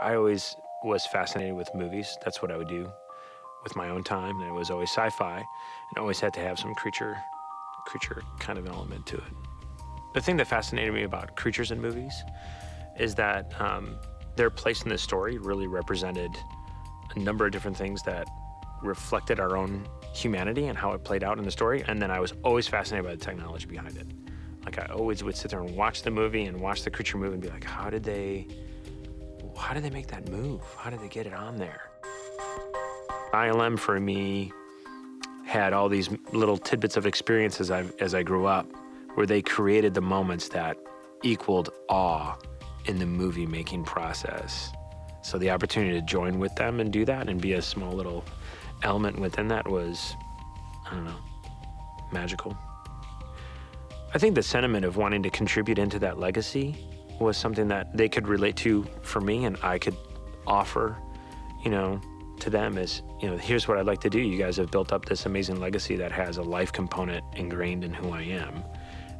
I always was fascinated with movies. That's what I would do with my own time, and it was always sci-fi, and always had to have some creature kind of element to it. The thing that fascinated me about creatures in movies is that their place in the story really represented a number of different things that reflected our own humanity and how it played out in the story. And then I was always fascinated by the technology behind it. Like, I always would sit there and watch the movie and watch the creature move and be like, how did they make that move? How did they get it on there? ILM for me had all these little tidbits of experiences as I grew up, where they created the moments that equaled awe in the movie making process. So the opportunity to join with them and do that and be a small little element within that was, I don't know, magical. I think the sentiment of wanting to contribute into that legacy was something that they could relate to for me, and I could offer, to them as, here's what I'd like to do. You guys have built up this amazing legacy that has a life component ingrained in who I am.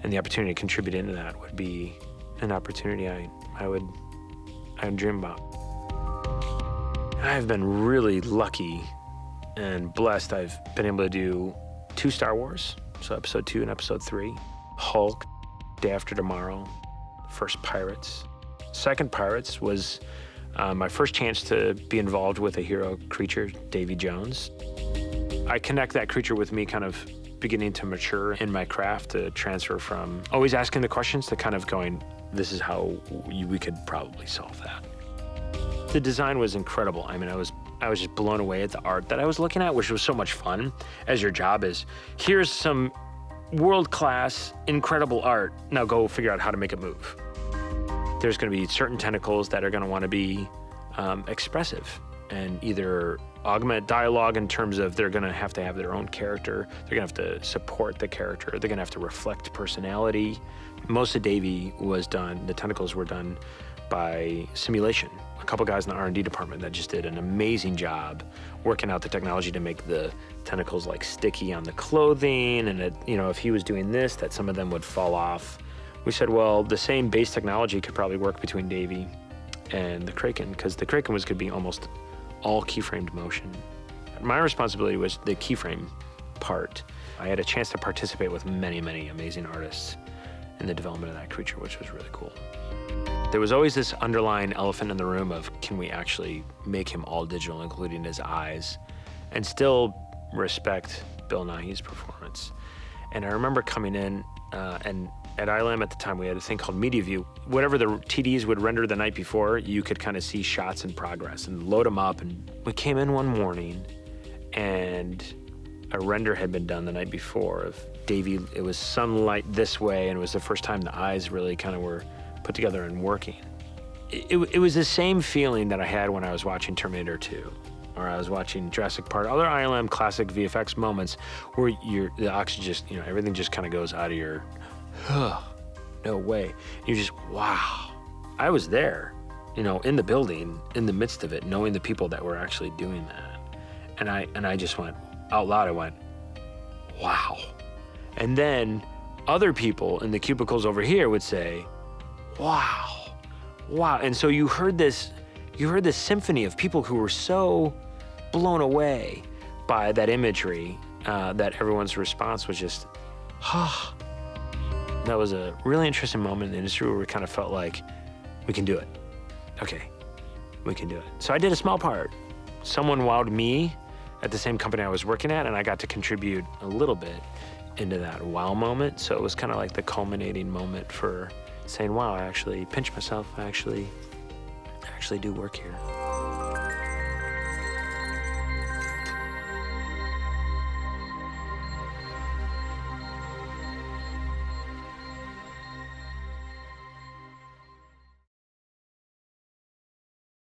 And the opportunity to contribute into that would be an opportunity I would dream about. I've been really lucky and blessed. I've been able to do 2 Star Wars, so Episode 2 and Episode 3, Hulk, Day After Tomorrow, first Pirates. Second Pirates was my first chance to be involved with a hero creature, Davy Jones. I connect that creature with me kind of beginning to mature in my craft, to transfer from always asking the questions to kind of going, this is how we could probably solve that. The design was incredible. I mean, I was just blown away at the art that I was looking at, which was so much fun, as your job is, here's some world-class, incredible art. Now go figure out how to make it move. There's going to be certain tentacles that are going to want to be expressive and either augment dialogue in terms of they're going to have their own character. They're going to have to support the character. They're going to have to reflect personality. Most of Davy was done, the tentacles were done by simulation. A couple guys in the R&D department that just did an amazing job working out the technology to make the tentacles like sticky on the clothing, and if he was doing this, that some of them would fall off. We said, well, the same base technology could probably work between Davy and the Kraken, because the Kraken could be almost all keyframed motion. My responsibility was the keyframe part. I had a chance to participate with many, many amazing artists in the development of that creature, which was really cool. There was always this underlying elephant in the room of, can we actually make him all digital, including his eyes, and still respect Bill Nighy's performance? And I remember coming in, and at ILM at the time, we had a thing called Media View. Whatever the TDs would render the night before, you could kind of see shots in progress and load them up. And we came in one morning, and a render had been done the night before of Davy. It was sunlight this way, and it was the first time the eyes really kind of were put together and working. It was the same feeling that I had when I was watching Terminator 2, or I was watching Jurassic Park, other ILM classic VFX moments where the oxygen just, everything just kind of goes out of your, no way. You're just, wow. I was there, in the building, in the midst of it, knowing the people that were actually doing that. And I just went, out loud, I went, wow. And then other people in the cubicles over here would say, wow, wow. And so you heard this symphony of people who were so blown away by that imagery that everyone's response was just, That was a really interesting moment in the industry where we kind of felt like, we can do it. Okay, we can do it. So I did a small part. Someone wowed me at the same company I was working at, and I got to contribute a little bit into that wow moment. So it was kind of like the culminating moment for saying, wow, I actually pinch myself. I actually do work here.